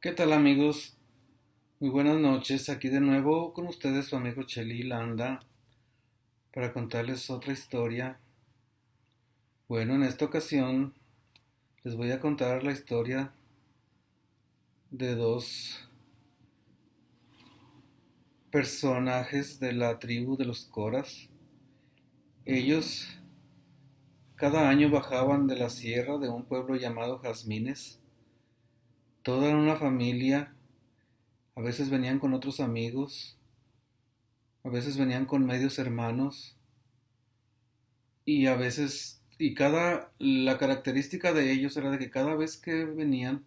¿Qué tal amigos? Muy buenas noches. Aquí de nuevo con ustedes su amigo Cheli Landa para contarles otra historia. Bueno, en esta ocasión les voy a contar la historia de dos personajes de la tribu de los Coras. Ellos cada año bajaban de la sierra de un pueblo llamado Jazmines. Toda una familia. A veces venían con otros amigos, a veces venían con medios hermanos y a veces, la característica de ellos era de que cada vez que venían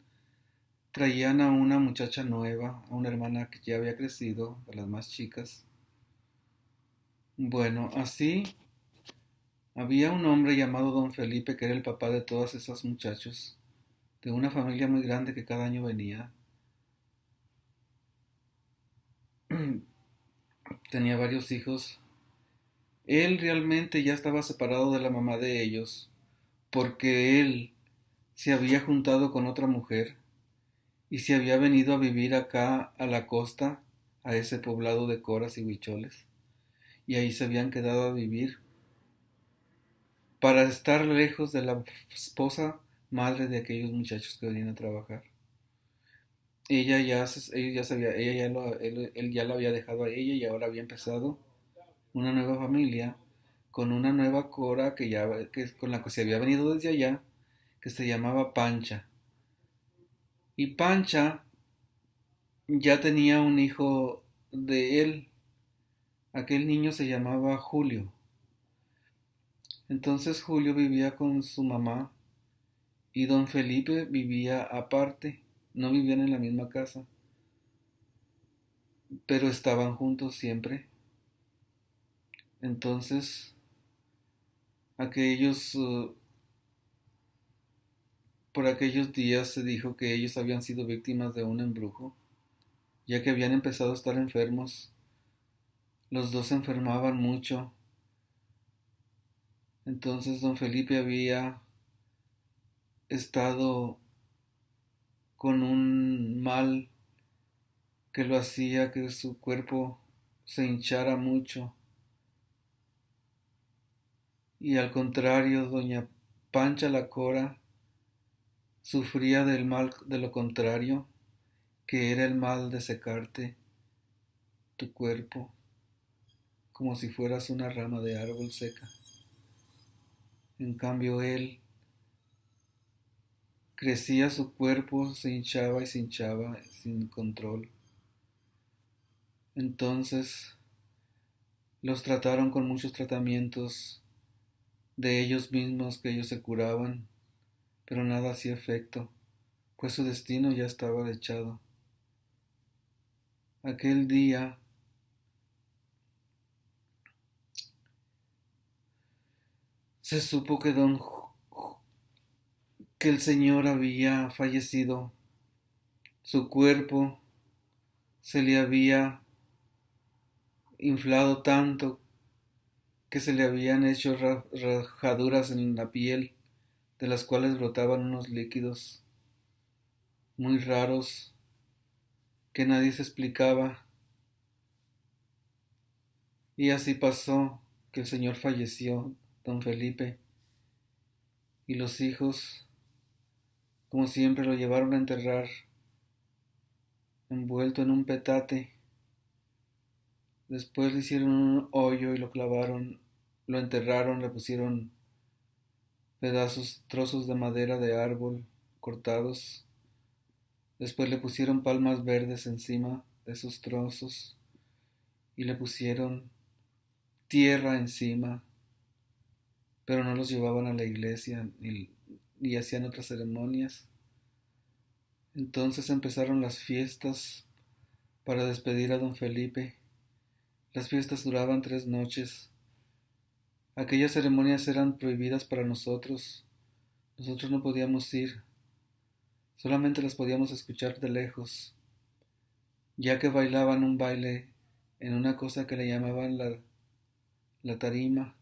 traían a una muchacha nueva, a una hermana que ya había crecido, de las más chicas. Bueno, así había un hombre llamado Don Felipe que era el papá de todos esos muchachos, de una familia muy grande que cada año venía. Tenía varios hijos. Él realmente ya estaba separado de la mamá de ellos porque él se había juntado con otra mujer y se había venido a vivir acá a la costa, a ese poblado de coras y huicholes, y ahí se habían quedado a vivir para estar lejos de la esposa madre de aquellos muchachos que venían a trabajar. Ella ya sabía, él ya la había dejado a ella y ahora había empezado una nueva familia con una nueva cora con la que se había venido desde allá, que se llamaba Pancha. Y Pancha ya tenía un hijo de él. Aquel niño se llamaba Julio. Entonces Julio vivía con su mamá y don Felipe vivía aparte. No vivían en la misma casa, pero estaban juntos siempre. Entonces, aquellos, por aquellos días se dijo que ellos habían sido víctimas de un embrujo, ya que habían empezado a estar enfermos. Los dos se enfermaban mucho. Entonces don Felipe había estado con un mal que lo hacía que su cuerpo se hinchara mucho. Y al contrario, doña Pancha la Cora sufría del mal de lo contrario, que era el mal de secarte tu cuerpo como si fueras una rama de árbol seca. En cambio él crecía su cuerpo, se hinchaba y se hinchaba sin control. Entonces los trataron con muchos tratamientos de ellos mismos que ellos se curaban, pero nada hacía efecto, pues su destino ya estaba echado. Aquel día se supo que el señor había fallecido. Su cuerpo se le había inflado tanto que se le habían hecho rajaduras en la piel, de las cuales brotaban unos líquidos muy raros que nadie se explicaba. Y así pasó que el señor falleció, don Felipe, y los hijos, como siempre, lo llevaron a enterrar envuelto en un petate. Después le hicieron un hoyo y lo clavaron, lo enterraron, le pusieron trozos de madera de árbol cortados. Después le pusieron palmas verdes encima de esos trozos y le pusieron tierra encima, pero no los llevaban a la iglesia ni hacían otras ceremonias. Entonces empezaron las fiestas para despedir a don Felipe. Las fiestas duraban 3 noches. Aquellas ceremonias eran prohibidas para nosotros. Nosotros no podíamos ir, solamente las podíamos escuchar de lejos, ya que bailaban un baile en una cosa que le llamaban la tarima,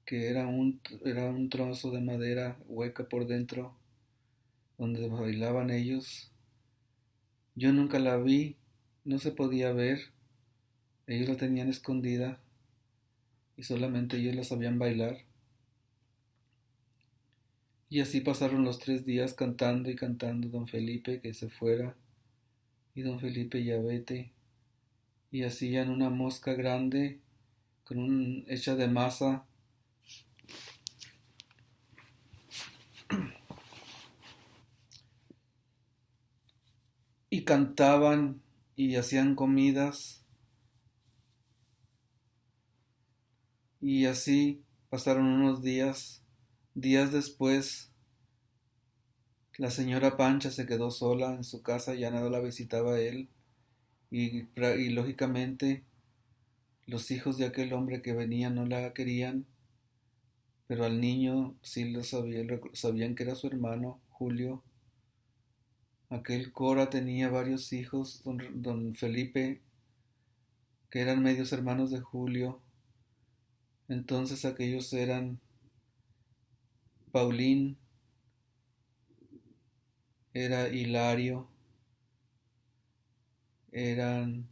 que era un trozo de madera hueca por dentro, donde bailaban ellos, Yo nunca la vi, no se podía ver, ellos la tenían escondida y solamente ellos la sabían bailar. Y así pasaron los 3 días cantando y cantando don Felipe que se fuera y don Felipe ya vete. Y hacían una mosca grande hecha de masa y cantaban y hacían comidas y así pasaron unos días. Días después, la señora Pancha se quedó sola en su casa, ya nada la visitaba él y lógicamente los hijos de aquel hombre que venía no la querían, pero al niño sí lo sabían que era su hermano, Julio. Aquel Cora tenía varios hijos, don Felipe, que eran medios hermanos de Julio. Entonces aquellos eran Paulín, era Hilario, eran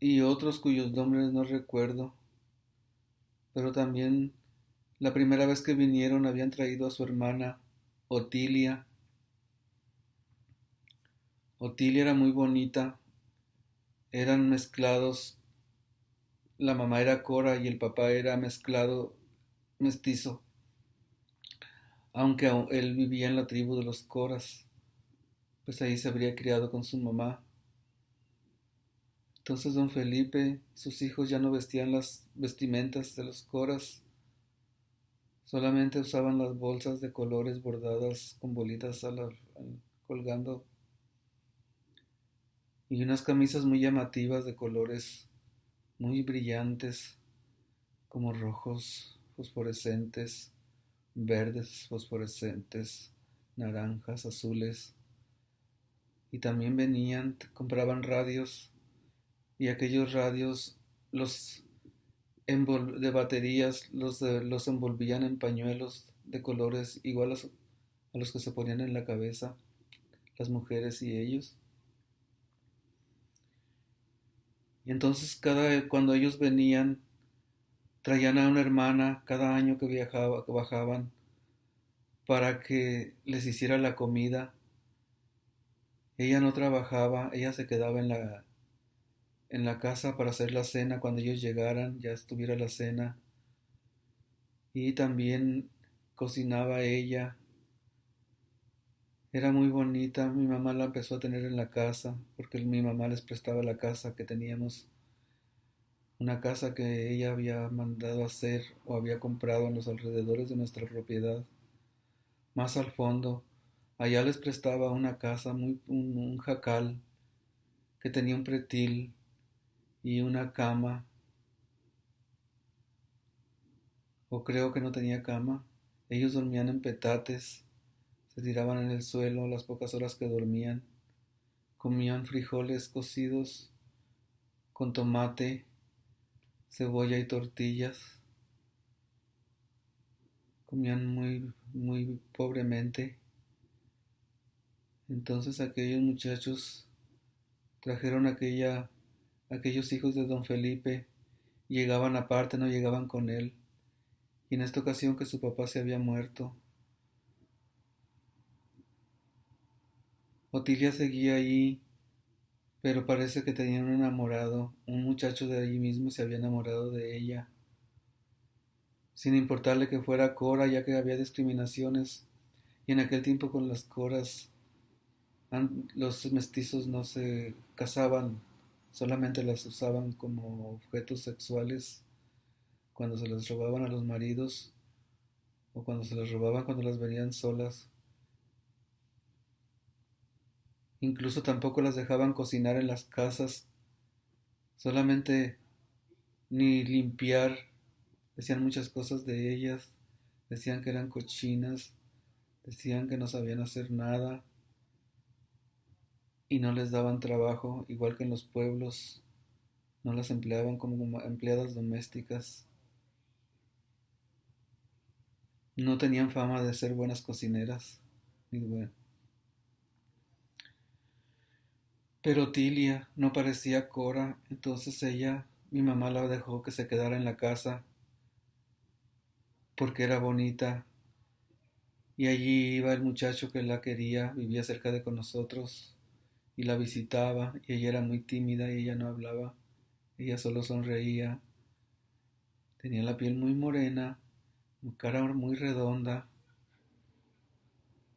y otros cuyos nombres no recuerdo, pero también la primera vez que vinieron habían traído a su hermana Otilia. Otilia era muy bonita, eran mezclados, la mamá era Cora y el papá era mezclado, mestizo, aunque él vivía en la tribu de los Coras, pues ahí se habría criado con su mamá. Entonces don Felipe y sus hijos ya no vestían las vestimentas de los Coras, solamente usaban las bolsas de colores bordadas con bolitas colgando y unas camisas muy llamativas de colores muy brillantes, como rojos fosforescentes, verdes fosforescentes, naranjas, azules. Y también compraban radios y aquellos radios los de baterías los envolvían en pañuelos de colores iguales a los que se ponían en la cabeza las mujeres y ellos. Y entonces cuando ellos venían, traían a una hermana cada año que bajaban para que les hiciera la comida. Ella no trabajaba, ella se quedaba en la casa para hacer la cena cuando ellos llegaran, ya estuviera la cena. Y también cocinaba ella. Era muy bonita, mi mamá la empezó a tener en la casa, porque mi mamá les prestaba la casa que teníamos, una casa que ella había mandado hacer o había comprado en los alrededores de nuestra propiedad, más al fondo. Allá les prestaba una casa, un jacal, que tenía un pretil y una cama, o creo que no tenía cama. Ellos dormían en petates, se tiraban en el suelo las pocas horas que dormían, comían frijoles cocidos con tomate, cebolla y tortillas, comían muy, muy pobremente. Entonces aquellos muchachos trajeron aquellos hijos de don Felipe, llegaban aparte, no llegaban con él, y en esta ocasión que su papá se había muerto, Otilia seguía allí, pero parece que tenía un enamorado, un muchacho de allí mismo se había enamorado de ella, sin importarle que fuera Cora, ya que había discriminaciones, y en aquel tiempo con las Coras los mestizos no se casaban, solamente las usaban como objetos sexuales cuando se las robaban a los maridos o cuando se las robaban cuando las venían solas. Incluso tampoco las dejaban cocinar en las casas, solamente ni limpiar. Decían muchas cosas de ellas, decían que eran cochinas, decían que no sabían hacer nada y no les daban trabajo, igual que en los pueblos, no las empleaban como empleadas domésticas. No tenían fama de ser buenas cocineras. Pero Tilia no parecía Cora, entonces mi mamá la dejó que se quedara en la casa porque era bonita y allí iba el muchacho que la quería, vivía cerca de con nosotros y la visitaba y ella era muy tímida y ella no hablaba, ella solo sonreía, tenía la piel muy morena, cara muy redonda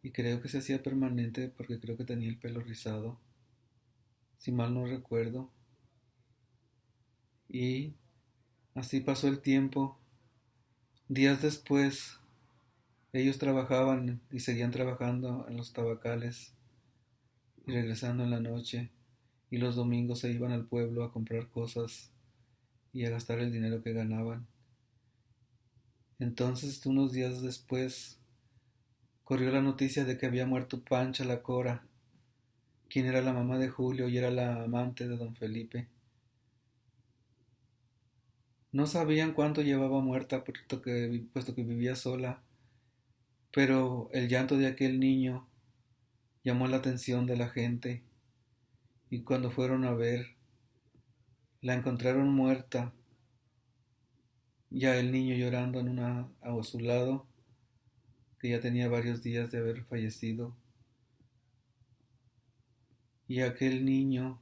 y creo que se hacía permanente porque creo que tenía el pelo rizado, si mal no recuerdo. Y así pasó el tiempo. Días después, ellos trabajaban y seguían trabajando en los tabacales y regresando en la noche. Y los domingos se iban al pueblo a comprar cosas y a gastar el dinero que ganaban. Entonces, unos días después, corrió la noticia de que había muerto Pancha la Cora, quien era la mamá de Julio y era la amante de don Felipe. No sabían cuánto llevaba muerta puesto que vivía sola, pero el llanto de aquel niño llamó la atención de la gente y cuando fueron a ver, la encontraron muerta, ya el niño llorando a su lado, que ya tenía varios días de haber fallecido, y aquel niño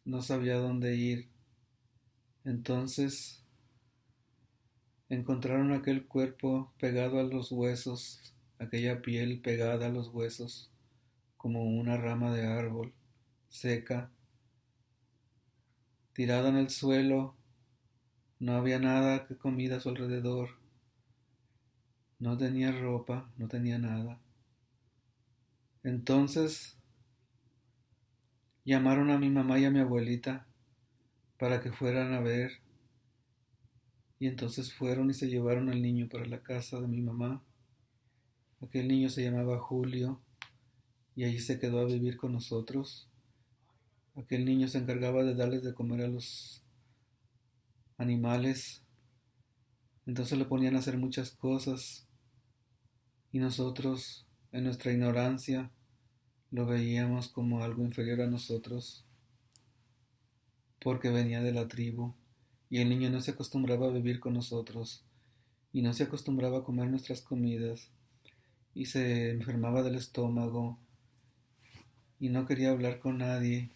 no sabía dónde ir. Entonces encontraron aquel cuerpo pegado a los huesos, aquella piel pegada a los huesos, como una rama de árbol, seca, tirada en el suelo. No había nada que comida a su alrededor, no tenía ropa, no tenía nada. Entonces llamaron a mi mamá y a mi abuelita para que fueran a ver, y entonces fueron y se llevaron al niño para la casa de mi mamá. Aquel niño se llamaba Julio y allí se quedó a vivir con nosotros. Aquel niño se encargaba de darles de comer a los animales, entonces le ponían a hacer muchas cosas y nosotros, en nuestra ignorancia, lo veíamos como algo inferior a nosotros porque venía de la tribu y el niño no se acostumbraba a vivir con nosotros y no se acostumbraba a comer nuestras comidas y se enfermaba del estómago y no quería hablar con nadie,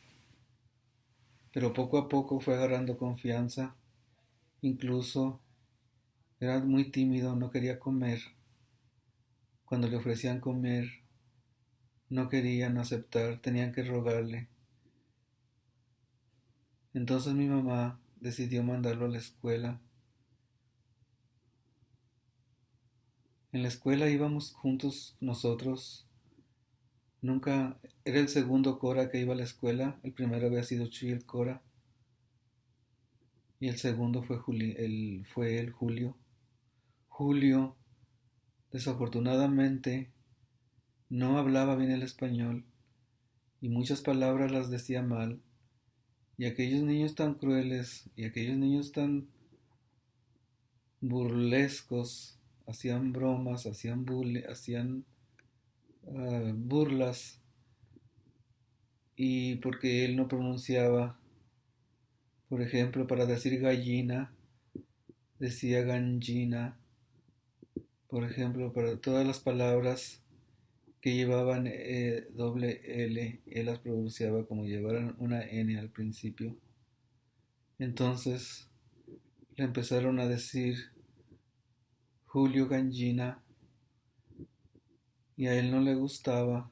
pero poco a poco fue agarrando confianza, incluso era muy tímido, no quería comer. Cuando le ofrecían comer, no querían aceptar, tenían que rogarle. Entonces mi mamá decidió mandarlo a la escuela. En la escuela íbamos juntos nosotros. Nunca era el segundo Cora que iba a la escuela. El primero había sido Chuy el Cora y el segundo fue el Julio. Julio, desafortunadamente, no hablaba bien el español y muchas palabras las decía mal. Y aquellos niños tan crueles y aquellos niños tan burlescos hacían bromas, hacían burlas y porque él no pronunciaba, por ejemplo, para decir gallina, decía gallina, por ejemplo, para todas las palabras que llevaban doble L, él las pronunciaba como llevaran una N al principio. Entonces le empezaron a decir Julio Gallina y a él no le gustaba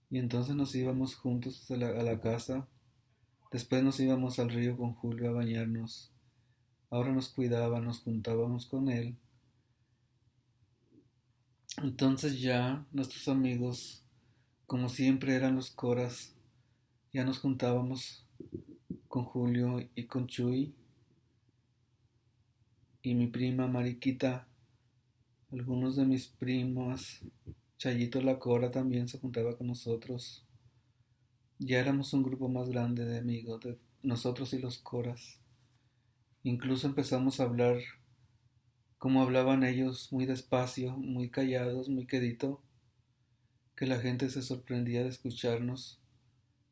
y entonces nos íbamos juntos a la casa. Después nos íbamos al río con Julio a bañarnos. Ahora nos cuidaba, nos juntábamos con él. Entonces ya nuestros amigos, como siempre eran los coras, ya nos juntábamos con Julio y con Chuy y mi prima Mariquita, algunos de mis primos, Chayito la Cora también se juntaba con nosotros. Ya éramos un grupo más grande de amigos, de nosotros y los coras. Incluso empezamos a hablar como hablaban ellos, muy despacio, muy callados, muy quedito, que la gente se sorprendía de escucharnos.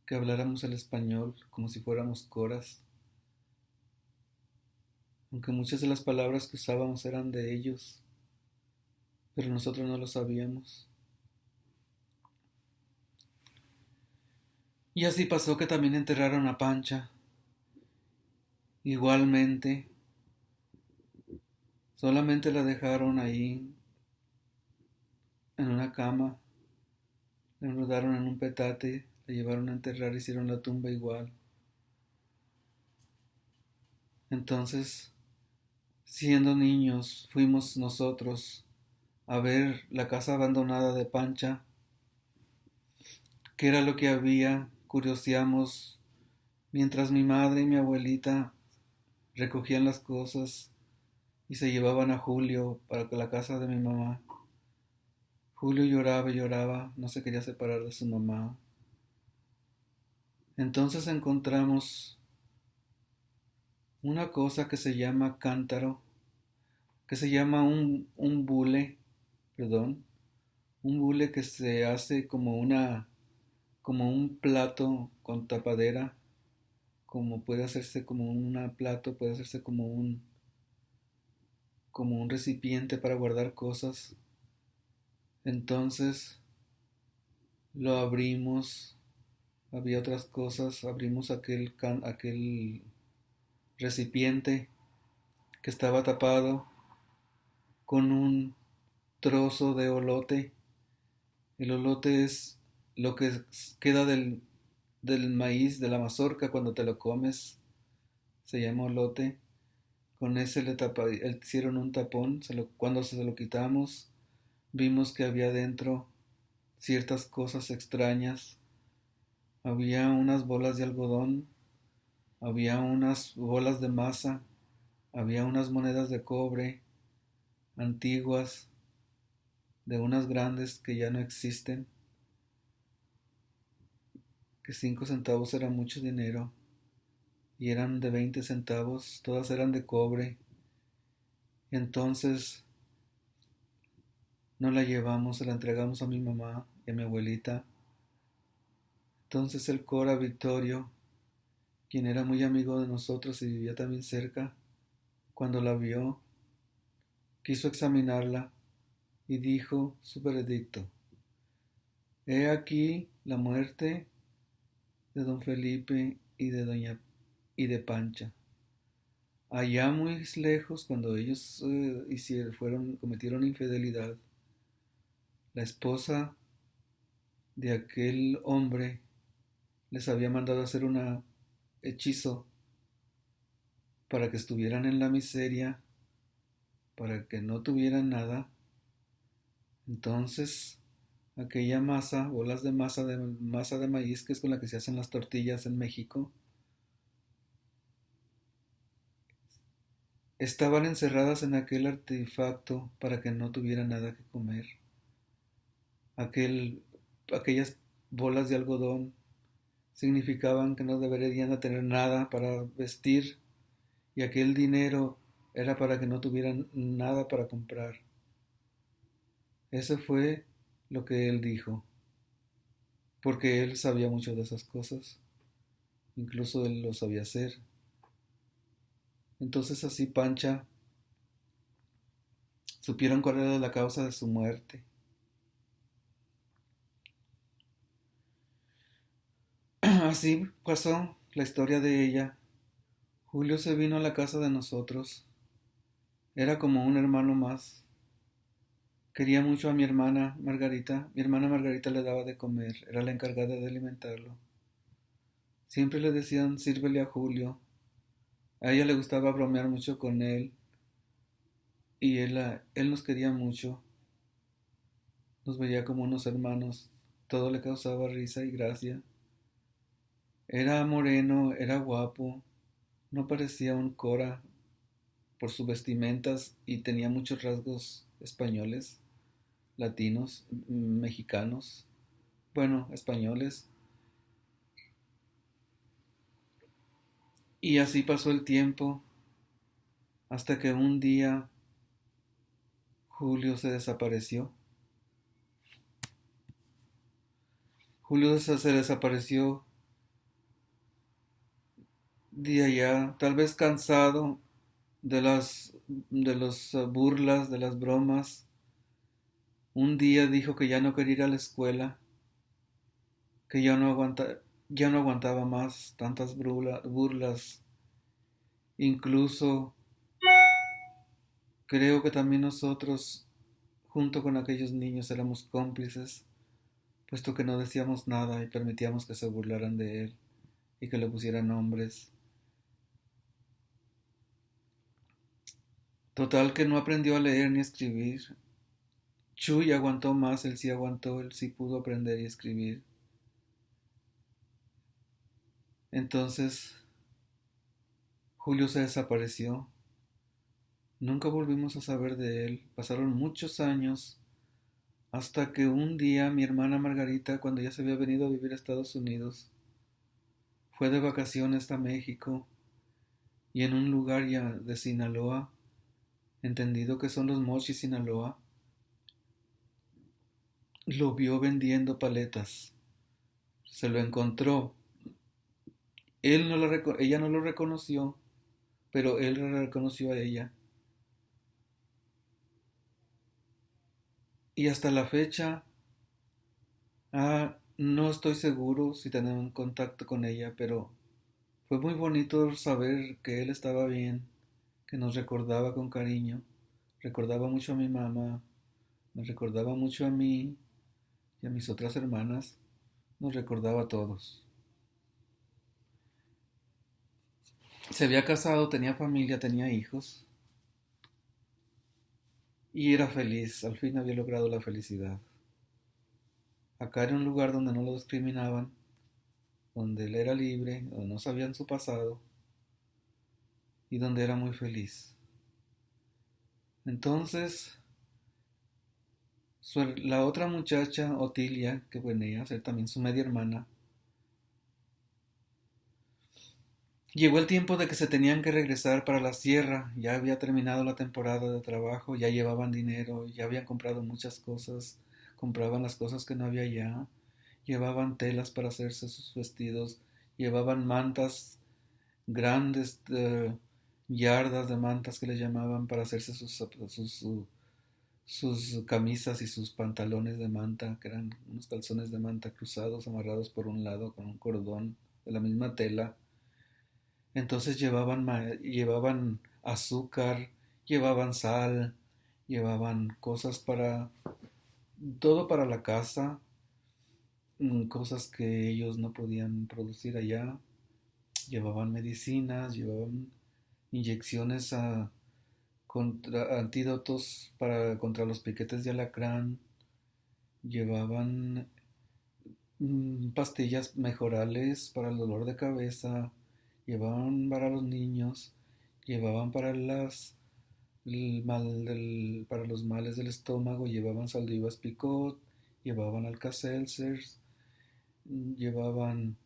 que habláramos el español como si fuéramos coras, aunque muchas de las palabras que usábamos eran de ellos, pero nosotros no lo sabíamos. Y así pasó que también enterraron a Pancha. Igualmente, solamente la dejaron ahí en una cama, la enredaron en un petate, la llevaron a enterrar, hicieron la tumba igual. Entonces, siendo niños, fuimos nosotros a ver la casa abandonada de Pancha, qué era lo que había, curioseamos, mientras mi madre y mi abuelita recogían las cosas y se llevaban a Julio para la casa de mi mamá. Julio lloraba y lloraba, no se quería separar de su mamá. Entonces encontramos una cosa que se llama cántaro, que se llama un bule, perdón, un bule que se hace como un plato con tapadera, como puede hacerse como un plato, puede hacerse como un recipiente para guardar cosas. Entonces lo abrimos, había otras cosas, abrimos aquel recipiente que estaba tapado con un trozo de olote. El olote es lo que queda del maíz, de la mazorca cuando te lo comes, se llama olote. Con ese hicieron un tapón, cuando se lo quitamos vimos que había dentro ciertas cosas extrañas. Había unas bolas de algodón, había unas bolas de masa, había unas monedas de cobre antiguas, de unas grandes que ya no existen, que 5 centavos era mucho dinero, y eran de 20 centavos, todas eran de cobre. Entonces no la llevamos, se la entregamos a mi mamá y a mi abuelita. Entonces el cura Victorio, quien era muy amigo de nosotros y vivía también cerca, cuando la vio, quiso examinarla y dijo su veredicto: He aquí la muerte de don Felipe y de Pancha. Allá muy lejos, cuando ellos cometieron infidelidad, la esposa de aquel hombre les había mandado hacer un hechizo para que estuvieran en la miseria, para que no tuvieran nada. Entonces, aquella masa, bolas de masa de maíz, que es con la que se hacen las tortillas en México, estaban encerradas en aquel artefacto para que no tuvieran nada que comer. Aquel, aquellas bolas de algodón significaban que no deberían tener nada para vestir, y aquel dinero era para que no tuvieran nada para comprar. Eso fue lo que él dijo, porque él sabía mucho de esas cosas, incluso él lo sabía hacer. Entonces así Pancha supieron cuál era la causa de su muerte. Así pasó la historia de ella. Julio se vino a la casa de nosotros. Era como un hermano más. Quería mucho a mi hermana Margarita. Mi hermana Margarita le daba de comer. Era la encargada de alimentarlo. Siempre le decían, sírvele a Julio. A ella le gustaba bromear mucho con él. Y él nos quería mucho. Nos veía como unos hermanos. Todo le causaba risa y gracia. Era moreno, era guapo. No parecía un cora por sus vestimentas y tenía muchos rasgos españoles, latinos, mexicanos, bueno, españoles. Y así pasó el tiempo hasta que un día Julio se desapareció. Julio se desapareció de allá, tal vez cansado de las burlas, de las bromas, un día dijo que ya no quería ir a la escuela, que ya no aguantaba más tantas burlas. Incluso creo que también nosotros, junto con aquellos niños, éramos cómplices, puesto que no decíamos nada y permitíamos que se burlaran de él y que le pusieran nombres. Total que no aprendió a leer ni a escribir. Chuy aguantó más, aguantó, él sí pudo aprender y escribir. Entonces Julio se desapareció. Nunca volvimos a saber de él. Pasaron muchos años hasta que un día mi hermana Margarita, cuando ya se había venido a vivir a Estados Unidos, fue de vacaciones a México y en un lugar ya de Sinaloa, entendido que son los Mochis, Sinaloa, lo vio vendiendo paletas. Se lo encontró. Ella no lo reconoció, pero él la reconoció a ella. Y hasta la fecha, no estoy seguro si tenemos contacto con ella, pero fue muy bonito saber que él estaba bien, que nos recordaba con cariño, recordaba mucho a mi mamá, me recordaba mucho a mí y a mis otras hermanas, nos recordaba a todos. Se había casado, tenía familia, tenía hijos y era feliz, al fin había logrado la felicidad. Acá era un lugar donde no lo discriminaban, donde él era libre, donde no sabían su pasado y donde era muy feliz. Entonces, la otra muchacha, Otilia, que venía a ser también su media hermana, llegó el tiempo de que se tenían que regresar para la sierra, ya había terminado la temporada de trabajo, ya llevaban dinero, ya habían comprado muchas cosas, compraban las cosas que no había ya, llevaban telas para hacerse sus vestidos, llevaban mantas grandes, yardas de mantas que le llamaban para hacerse sus camisas y sus pantalones de manta, que eran unos calzones de manta cruzados, amarrados por un lado con un cordón de la misma tela. Entonces llevaban azúcar, llevaban sal, llevaban cosas todo para la casa, cosas que ellos no podían producir allá. Llevaban medicinas, llevaban inyecciones antídotos contra los piquetes de alacrán, llevaban pastillas mejorales para el dolor de cabeza, llevaban para los niños, llevaban para los males del estómago, llevaban Saldivas Picot, llevaban Alka-Seltzers, llevaban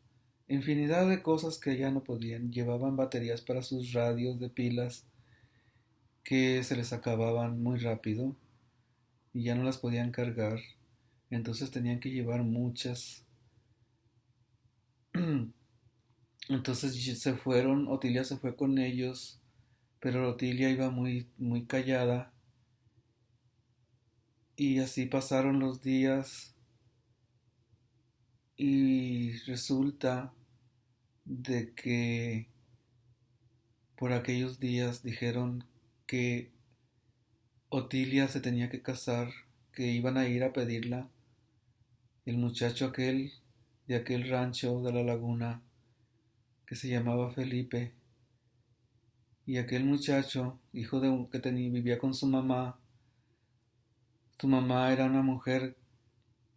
infinidad de cosas que ya no podían, llevaban baterías para sus radios de pilas que se les acababan muy rápido y ya no las podían cargar, entonces tenían que llevar muchas. Entonces Otilia se fue con ellos, pero Otilia iba muy, muy callada y así pasaron los días y resulta de que por aquellos días dijeron que Otilia se tenía que casar, que iban a ir a pedirla. El muchacho aquel de aquel rancho de la laguna que se llamaba Felipe y aquel muchacho, hijo de un que vivía con su mamá era una mujer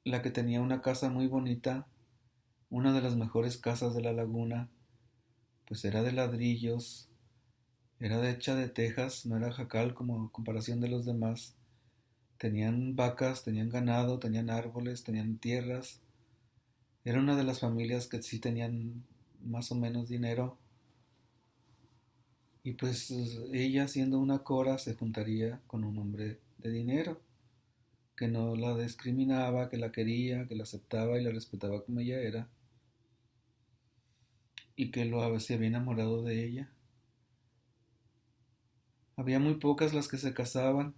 la que tenía una casa muy bonita, una de las mejores casas de la laguna, pues era de ladrillos, era hecha de tejas, no era jacal como a comparación de los demás. Tenían vacas, tenían ganado, tenían árboles, tenían tierras. Era una de las familias que sí tenían más o menos dinero. Y pues ella, siendo una cora, se juntaría con un hombre de dinero, que no la discriminaba, que la quería, que la aceptaba y la respetaba como ella era. y que se había enamorado de ella. Había muy pocas las que se casaban.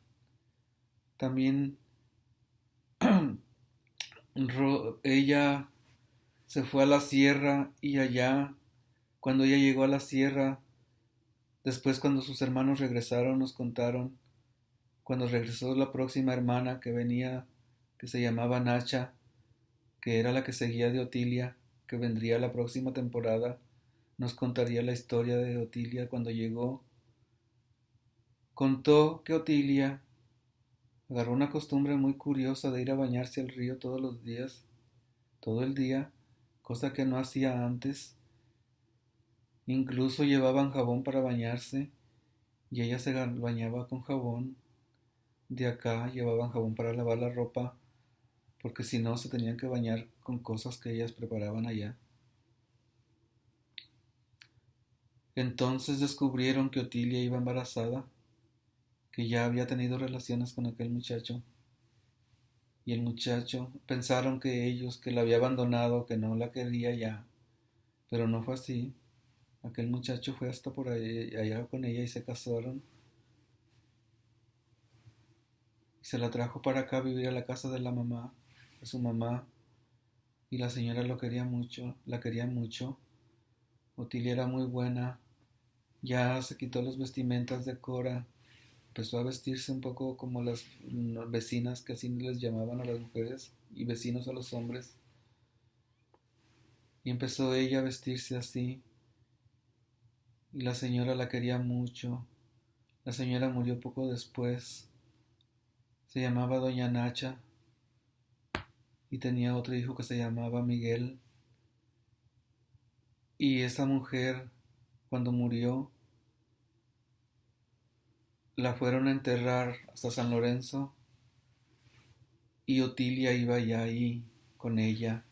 También ella se fue a la sierra y allá, cuando ella llegó a la sierra, después cuando sus hermanos regresaron, nos contaron, cuando regresó la próxima hermana que venía, que se llamaba Nacha, que era la que seguía de Otilia, que vendría la próxima temporada, nos contaría la historia de Otilia cuando llegó. Contó que Otilia agarró una costumbre muy curiosa de ir a bañarse al río todos los días, todo el día, cosa que no hacía antes. Incluso llevaban jabón para bañarse y ella se bañaba con jabón. De acá llevaban jabón para lavar la ropa, porque si no se tenían que bañar con cosas que ellas preparaban allá. Entonces descubrieron que Otilia iba embarazada, que ya había tenido relaciones con aquel muchacho. Y el muchacho pensaron que ellos, que la había abandonado, que no la quería ya, pero no fue así. Aquel muchacho fue hasta por allá con ella y se casaron. Y se la trajo para acá a vivir a la casa de la mamá, de su mamá. Y la señora lo quería mucho, la quería mucho. Otilia era muy buena. Ya se quitó las vestimentas de Cora. Empezó a vestirse un poco como las vecinas, que así les llamaban a las mujeres, y vecinos a los hombres. Y empezó ella a vestirse así. Y la señora la quería mucho. La señora murió poco después. Se llamaba Doña Nacha y tenía otro hijo que se llamaba Miguel. Y esa mujer, cuando murió, la fueron a enterrar hasta San Lorenzo y Otilia iba ya ahí con ella.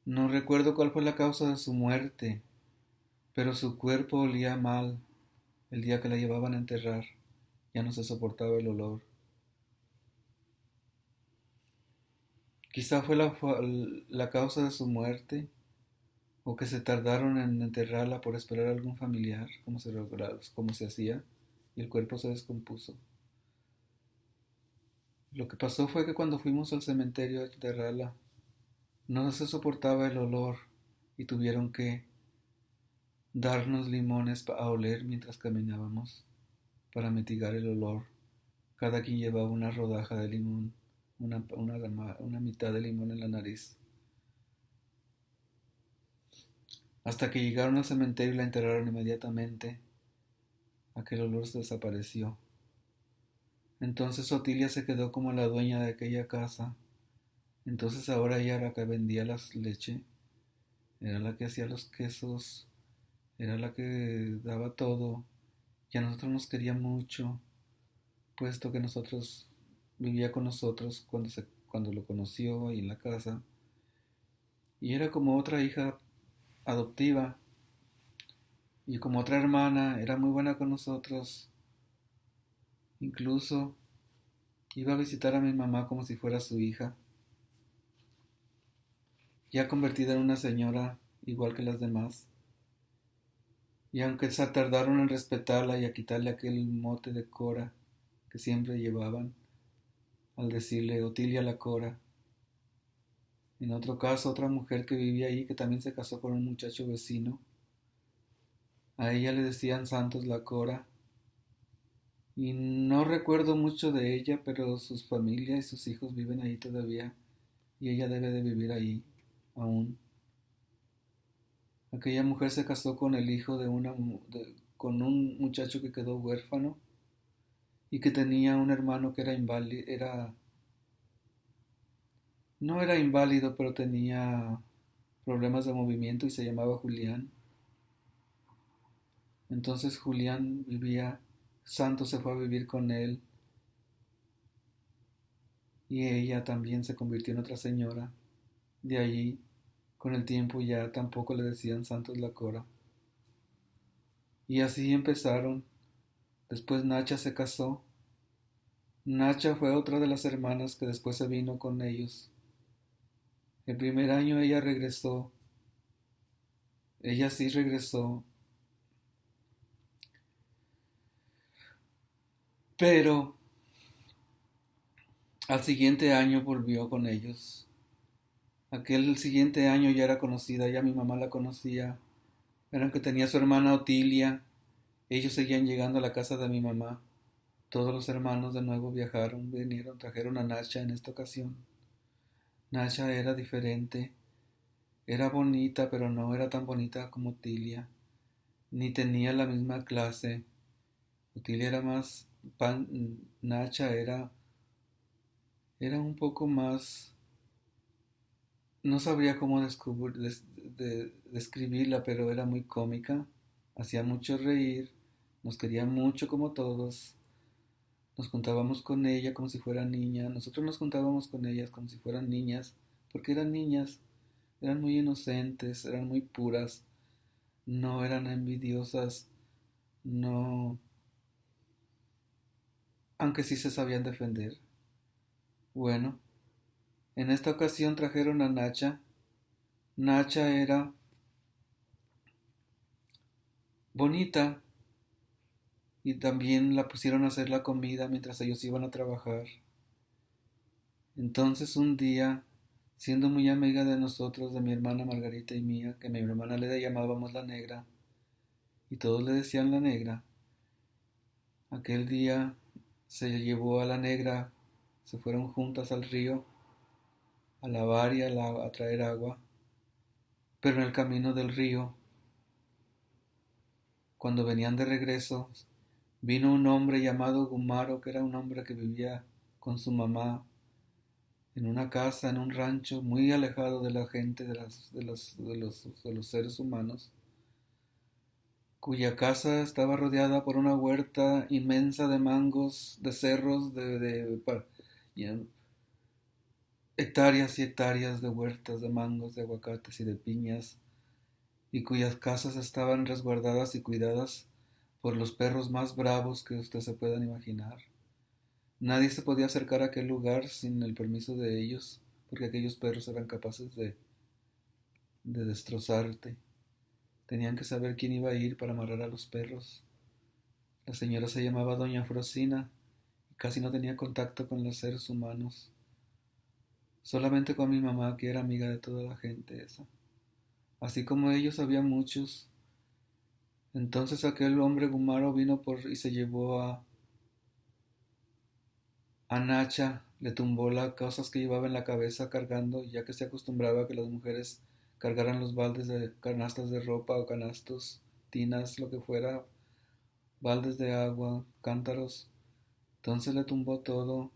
No recuerdo cuál fue la causa de su muerte, pero su cuerpo olía mal el día que la llevaban a enterrar. Ya no se soportaba el olor. Quizá fue la causa de su muerte, o que se tardaron en enterrarla por esperar a algún familiar, como se hacía, y el cuerpo se descompuso. Lo que pasó fue que cuando fuimos al cementerio a enterrarla, no se soportaba el olor y tuvieron que darnos limones a oler mientras caminábamos para mitigar el olor. Cada quien llevaba una rodaja de limón, una mitad de limón en la nariz. Hasta que llegaron al cementerio y la enterraron inmediatamente, aquel olor se desapareció. Entonces Otilia se quedó como la dueña de aquella casa. Entonces ahora ella era la que vendía la leche, era la que hacía los quesos, era la que daba todo. Y a nosotros nos quería mucho, puesto que vivía con nosotros cuando lo conoció ahí en la casa. Y era como otra hija adoptiva y como otra hermana, era muy buena con nosotros. Incluso iba a visitar a mi mamá como si fuera su hija, ya convertida en una señora igual que las demás. Y aunque se tardaron en respetarla y a quitarle aquel mote de Cora que siempre llevaban, al decirle Otilia la Cora. En otro caso, otra mujer que vivía ahí, que también se casó con un muchacho vecino, a ella le decían Santos la Cora. Y no recuerdo mucho de ella, pero sus familias y sus hijos viven ahí todavía, y ella debe de vivir ahí aún. Aquella mujer se casó con el hijo con un muchacho que quedó huérfano y que tenía un hermano que era inválido, no era inválido, pero tenía problemas de movimiento y se llamaba Julián. Entonces Santos se fue a vivir con él y ella también se convirtió en otra señora. De allí, con el tiempo ya tampoco le decían Santos la Cora. Y así empezaron. Después Nacha se casó. Nacha fue otra de las hermanas que después se vino con ellos. El primer año ella regresó Ella sí regresó, pero al siguiente año volvió con ellos. Aquel siguiente año ya era conocida, ya mi mamá la conocía. Era que tenía su hermana Otilia. Ellos seguían llegando a la casa de mi mamá. Todos los hermanos de nuevo viajaron, vinieron, trajeron a Nasha en esta ocasión. Nasha era diferente, era bonita, pero no era tan bonita como Otilia, ni tenía la misma clase. Otilia era más, Nasha era un poco más, no sabría cómo describirla, pero era muy cómica, hacía mucho reír, nos quería mucho como todos, nos juntábamos con ella como si fuera niña, nosotros nos juntábamos con ellas como si fueran niñas, porque eran niñas, eran muy inocentes, eran muy puras, no eran envidiosas, no, aunque sí se sabían defender. Bueno, en esta ocasión trajeron a Nacha. Nacha era bonita y también la pusieron a hacer la comida mientras ellos iban a trabajar. Entonces un día, siendo muy amiga de nosotros, de mi hermana Margarita y mía, que mi hermana le llamábamos la negra, y todos le decían la negra, aquel día se llevó a la negra, se fueron juntas al río a lavar y a traer agua, pero en el camino del río, cuando venían de regreso, vino un hombre llamado Gumaro, que era un hombre que vivía con su mamá en una casa, en un rancho, muy alejado de la gente, de los seres humanos, cuya casa estaba rodeada por una huerta inmensa de mangos, de cerros, y hectáreas y hectáreas de huertas, de mangos, de aguacates y de piñas, y cuyas casas estaban resguardadas y cuidadas por los perros más bravos que usted se puedan imaginar. Nadie se podía acercar a aquel lugar sin el permiso de ellos, porque aquellos perros eran capaces de destrozarte. Tenían que saber quién iba a ir para amarrar a los perros. La señora se llamaba Doña Frosina y casi no tenía contacto con los seres humanos, solamente con mi mamá, que era amiga de toda la gente esa. Así como ellos había muchos. Entonces aquel hombre Gumaro vino y se llevó a Nacha, le tumbó las cosas que llevaba en la cabeza cargando, ya que se acostumbraba a que las mujeres cargaran los baldes de canastas de ropa o canastos, tinas, lo que fuera, baldes de agua, cántaros. Entonces le tumbó todo,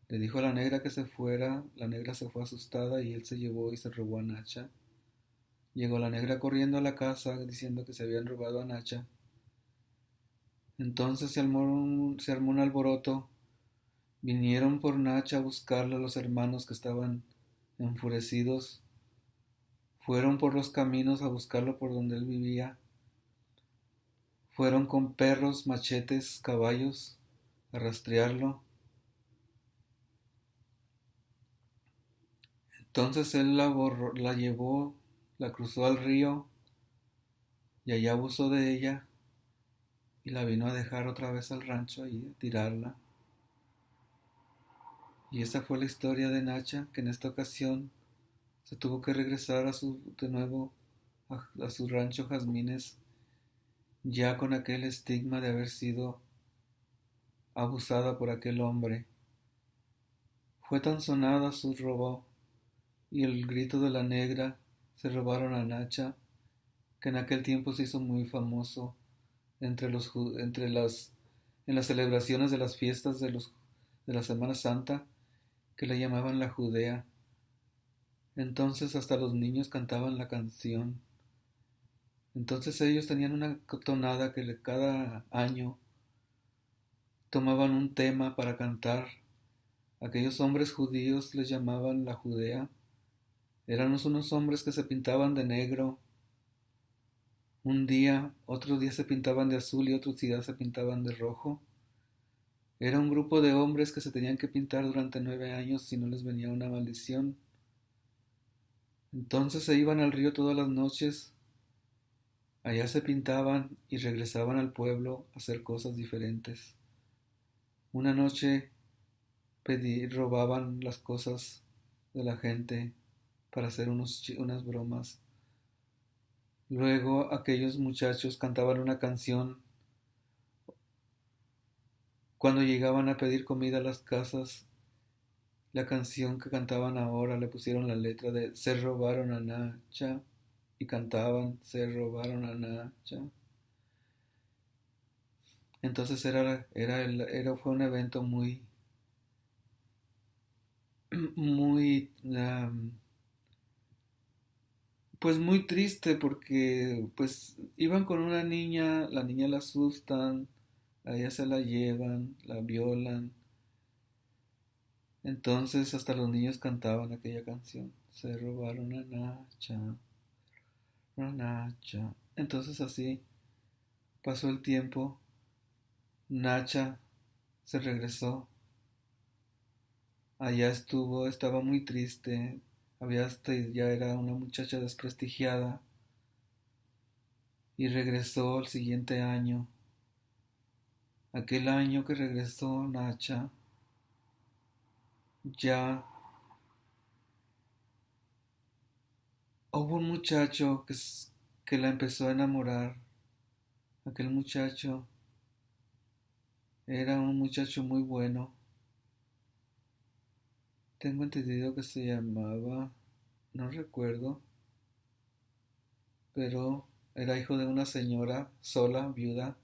le dijo a la negra que se fuera, la negra se fue asustada y él se llevó y se robó a Nacha. Llegó la negra corriendo a la casa diciendo que se habían robado a Nacha. Entonces se armó un alboroto. Vinieron por Nacha a buscarla los hermanos que estaban enfurecidos. Fueron por los caminos a buscarlo por donde él vivía. Fueron con perros, machetes, caballos a rastrearlo. Entonces él la llevó, la cruzó al río y allá abusó de ella y la vino a dejar otra vez al rancho y a tirarla. Y esa fue la historia de Nacha, que en esta ocasión se tuvo que regresar de nuevo a su rancho Jazmines, ya con aquel estigma de haber sido abusada por aquel hombre. Fue tan sonada su robo y el grito de la negra, se robaron a Nacha, que en aquel tiempo se hizo muy famoso en las celebraciones de las fiestas de la Semana Santa, que la llamaban la Judea. Entonces hasta los niños cantaban la canción. Entonces ellos tenían una tonada que cada año tomaban un tema para cantar. Aquellos hombres judíos les llamaban la Judea. Eran unos hombres que se pintaban de negro un día, otro día se pintaban de azul y otros días se pintaban de rojo. Era un grupo de hombres que se tenían que pintar durante 9 años si no les venía una maldición. Entonces se iban al río todas las noches Allá se pintaban y regresaban al pueblo a hacer cosas diferentes. Una noche robaban las cosas de la gente para hacer unas bromas. Luego aquellos muchachos cantaban una canción cuando llegaban a pedir comida a las casas. La canción que cantaban ahora le pusieron la letra de Se robaron a Nacha y cantaban Se robaron a Nacha. Entonces fue un evento muy, pues muy triste porque pues iban con una niña, la niña la asustan, a ella se la llevan, la violan. Entonces hasta los niños cantaban aquella canción. Se robaron a Nacha, a Nacha. Entonces así pasó el tiempo. Nacha se regresó. Allá estuvo, estaba muy triste. Ya era una muchacha desprestigiada. Y regresó el siguiente año. Aquel año que regresó Nacha, ya hubo un muchacho que la empezó a enamorar. Aquel muchacho era un muchacho muy bueno. Tengo entendido que se llamaba, no recuerdo, pero era hijo de una señora sola, viuda,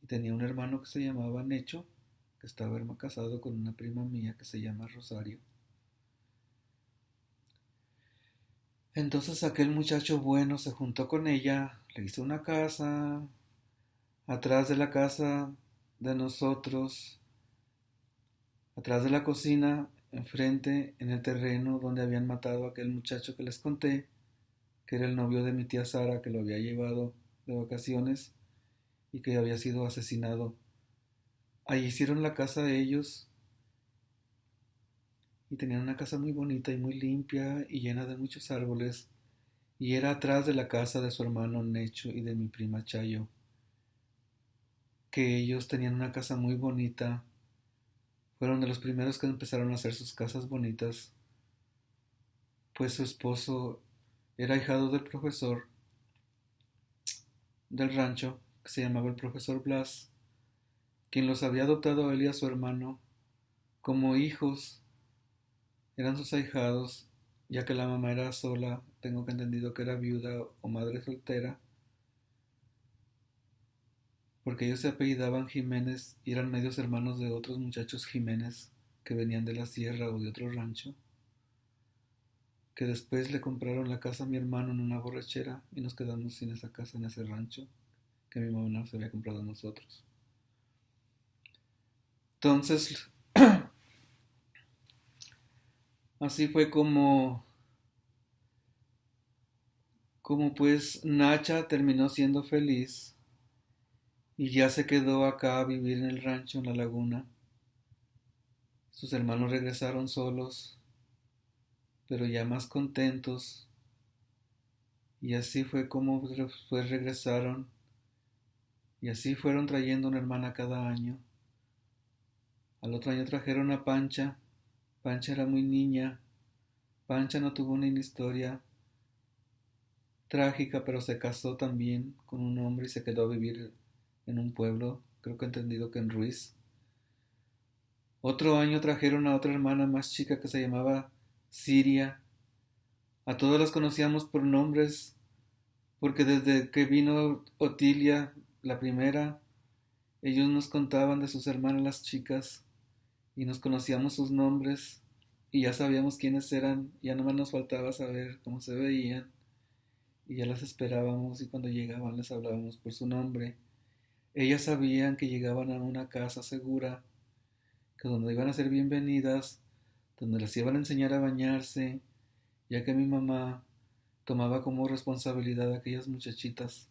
y tenía un hermano que se llamaba Necho, que estaba casado con una prima mía que se llama Rosario. Entonces aquel muchacho bueno se juntó con ella, le hizo una casa, atrás de la casa de nosotros, atrás de la cocina, enfrente, en el terreno donde habían matado a aquel muchacho que les conté, que era el novio de mi tía Sara, que lo había llevado de vacaciones y que había sido asesinado. Ahí hicieron la casa de ellos y tenían una casa muy bonita y muy limpia y llena de muchos árboles, y era atrás de la casa de su hermano Necho y de mi prima Chayo, que ellos tenían una casa muy bonita. Fueron de los primeros que empezaron a hacer sus casas bonitas, pues su esposo era ahijado del profesor del rancho, que se llamaba el profesor Blas, quien los había adoptado a él y a su hermano como hijos. Eran sus ahijados, ya que la mamá era sola, tengo que entendido que era viuda o madre soltera, porque ellos se apellidaban Jiménez y eran medios hermanos de otros muchachos Jiménez que venían de la sierra o de otro rancho, que después le compraron la casa a mi hermano en una borrachera y nos quedamos sin esa casa en ese rancho que mi mamá nos había comprado a nosotros. Entonces, así fue como pues Nacha terminó siendo feliz y ya se quedó acá a vivir en el rancho en la laguna. Sus hermanos regresaron solos, pero ya más contentos, y así fue como pues regresaron, y así fueron trayendo una hermana cada año. Al otro año trajeron a Pancha. Pancha era muy niña. Pancha no tuvo una historia trágica, pero se casó también con un hombre y se quedó a vivir en un pueblo, creo que entendido que en Ruiz. Otro año trajeron a otra hermana más chica que se llamaba Siria. A todas las conocíamos por nombres, porque desde que vino Otilia, la primera, ellos nos contaban de sus hermanas las chicas y nos conocíamos sus nombres y ya sabíamos quiénes eran, ya nomás nos faltaba saber cómo se veían y ya las esperábamos, y cuando llegaban les hablábamos por su nombre. Ellas sabían que llegaban a una casa segura, que donde iban a ser bienvenidas, donde las iban a enseñar a bañarse, ya que mi mamá tomaba como responsabilidad a aquellas muchachitas.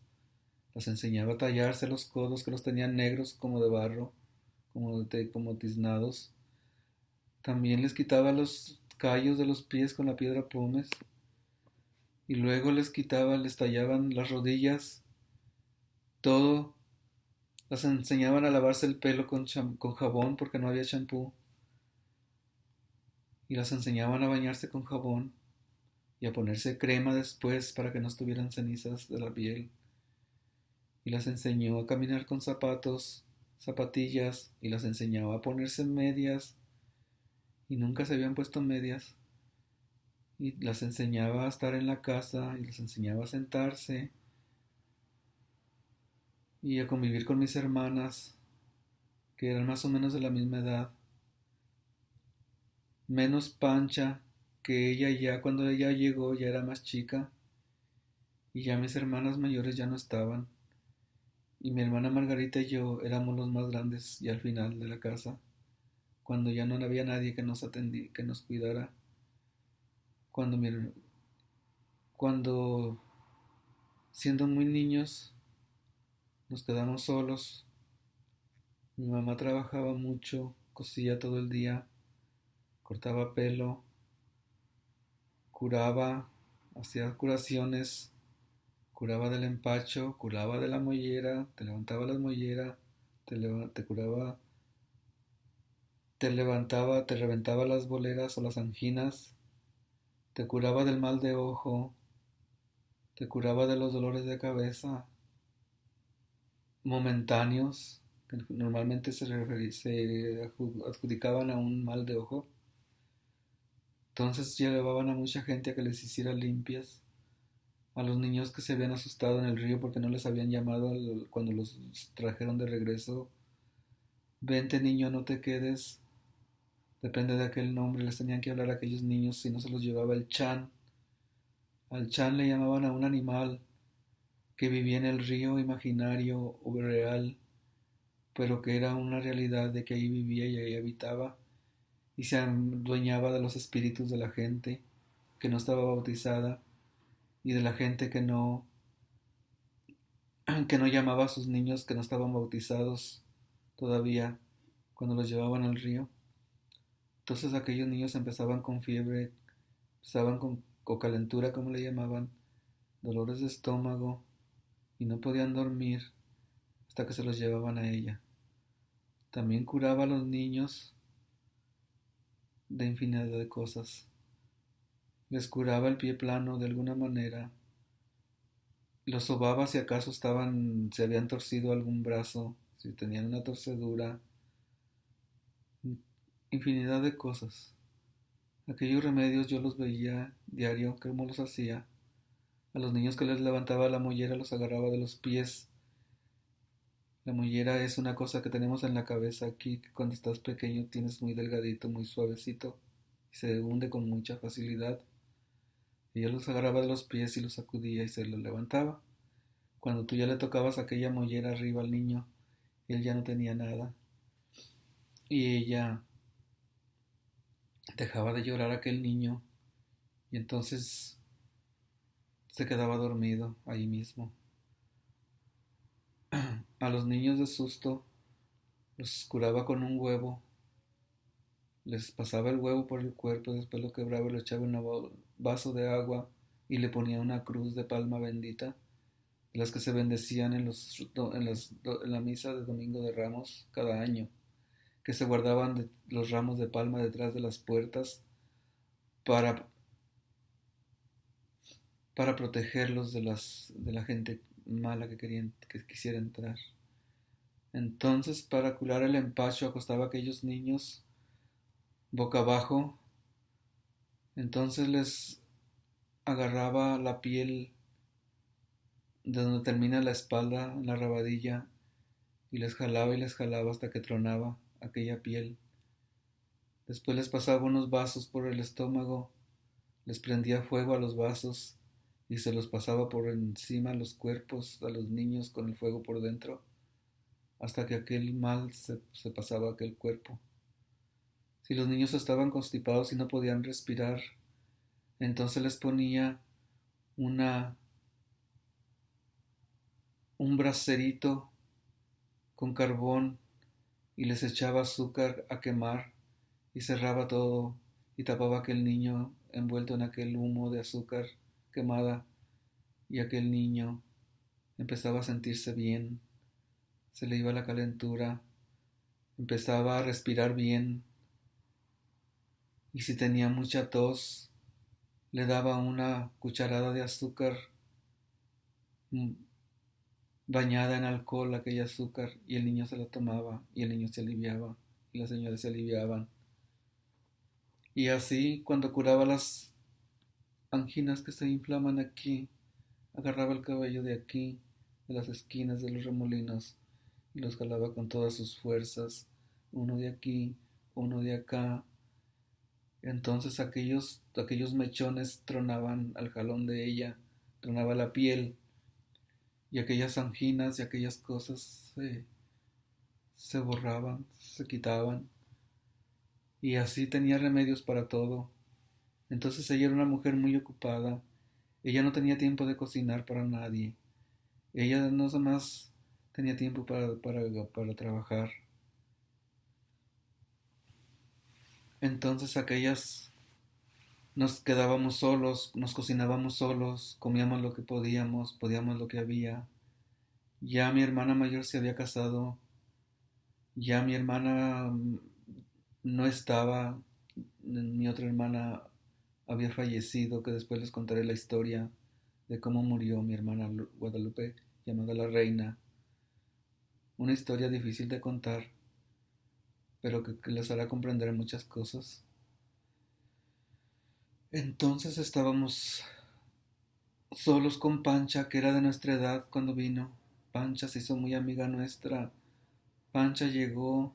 Las enseñaba a tallarse los codos, que los tenían negros como de barro, como tiznados. También les quitaba los callos de los pies con la piedra pómez. y luego les tallaban las rodillas, todo, las enseñaban a lavarse el pelo con jabón porque no había champú, y las enseñaban a bañarse con jabón y a ponerse crema después para que no estuvieran cenizas de la piel, y las enseñó a caminar con zapatos, zapatillas, y las enseñaba a ponerse medias, y nunca se habían puesto medias, y las enseñaba a estar en la casa, y les enseñaba a sentarse, y a convivir con mis hermanas, que eran más o menos de la misma edad, menos pancha que ella ya cuando ella llegó ya era más chica, y ya mis hermanas mayores ya no estaban, y mi hermana Margarita y yo éramos los más grandes ya al final de la casa, cuando ya no había nadie que nos atendía, que nos cuidara, cuando, mi, cuando siendo muy niños nos quedamos solos, mi mamá trabajaba mucho, cosía todo el día, cortaba pelo, curaba, hacía curaciones, curaba del empacho, curaba de la mollera, te levantaba la mollera, te curaba, te levantaba, te reventaba las boleras o las anginas, te curaba del mal de ojo, te curaba de los dolores de cabeza momentáneos, que normalmente se adjudicaban a un mal de ojo. Entonces llevaban a mucha gente a que les hiciera limpias, a los niños que se habían asustado en el río porque no les habían llamado cuando los trajeron de regreso. Vente niño, no te quedes. Depende de aquel nombre, les tenían que hablar a aquellos niños si no se los llevaba el chan. Al chan le llamaban a un animal que vivía en el río imaginario o real, pero que era una realidad de que ahí vivía y ahí habitaba y se adueñaba de los espíritus de la gente que no estaba bautizada y de la gente que no llamaba a sus niños que no estaban bautizados todavía cuando los llevaban al río. Entonces aquellos niños empezaban con fiebre, empezaban con calentura, como le llamaban, dolores de estómago y no podían dormir hasta que se los llevaban a ella. También curaba a los niños de infinidad de cosas. Les curaba el pie plano de alguna manera. Los sobaba si acaso se habían torcido algún brazo, si tenían una torcedura, infinidad de cosas. Aquellos remedios yo los veía diario, cómo los hacía. A los niños que les levantaba la mollera los agarraba de los pies. La mollera es una cosa que tenemos en la cabeza aquí, que cuando estás pequeño tienes muy delgadito, muy suavecito, y se hunde con mucha facilidad. Ella los agarraba de los pies y los sacudía y se los levantaba. Cuando tú ya le tocabas aquella mollera arriba al niño, él ya no tenía nada. Y ella dejaba de llorar a aquel niño y entonces se quedaba dormido ahí mismo. A los niños de susto los curaba con un huevo, les pasaba el huevo por el cuerpo, después lo quebraba y lo echaba en un vaso de agua y le ponía una cruz de palma bendita, de las que se bendecían en la misa de Domingo de Ramos cada año, que se guardaban los ramos de palma detrás de las puertas para, para protegerlos de la gente mala que quisiera entrar. Entonces, para curar el empacho, acostaba a aquellos niños boca abajo, entonces les agarraba la piel de donde termina la espalda, en la rabadilla, y les jalaba hasta que tronaba aquella piel. Después les pasaba unos vasos por el estómago, les prendía fuego a los vasos y se los pasaba por encima a los cuerpos, a los niños con el fuego por dentro, hasta que aquel mal se pasaba a aquel cuerpo. Si los niños estaban constipados y no podían respirar, entonces les ponía una, un braserito con carbón y les echaba azúcar a quemar y cerraba todo y tapaba a aquel niño envuelto en aquel humo de azúcar quemada y aquel niño empezaba a sentirse bien, se le iba la calentura, empezaba a respirar bien y si tenía mucha tos le daba una cucharada de azúcar bañada en alcohol, aquella azúcar, y el niño se la tomaba y el niño se aliviaba y las señoras se aliviaban. Y así cuando curaba las anginas que se inflaman aquí, agarraba el cabello de aquí, de las esquinas de los remolinos, y los jalaba con todas sus fuerzas, uno de aquí, uno de acá. Entonces aquellos mechones tronaban al jalón de ella, tronaba la piel, y aquellas anginas y aquellas cosas se borraban, se quitaban, y así tenía remedios para todo. Entonces ella era una mujer muy ocupada, ella no tenía tiempo de cocinar para nadie, ella no más tenía tiempo para trabajar. Entonces aquellas nos quedábamos solos, nos cocinábamos solos, comíamos lo que podíamos lo que había. Ya mi hermana mayor se había casado, ya mi hermana no estaba, mi otra hermana había fallecido, que después les contaré la historia de cómo murió mi hermana Guadalupe, llamada la Reina. Una historia difícil de contar, pero que les hará comprender muchas cosas. Entonces estábamos solos con Pancha, que era de nuestra edad cuando vino. Pancha se hizo muy amiga nuestra. Pancha llegó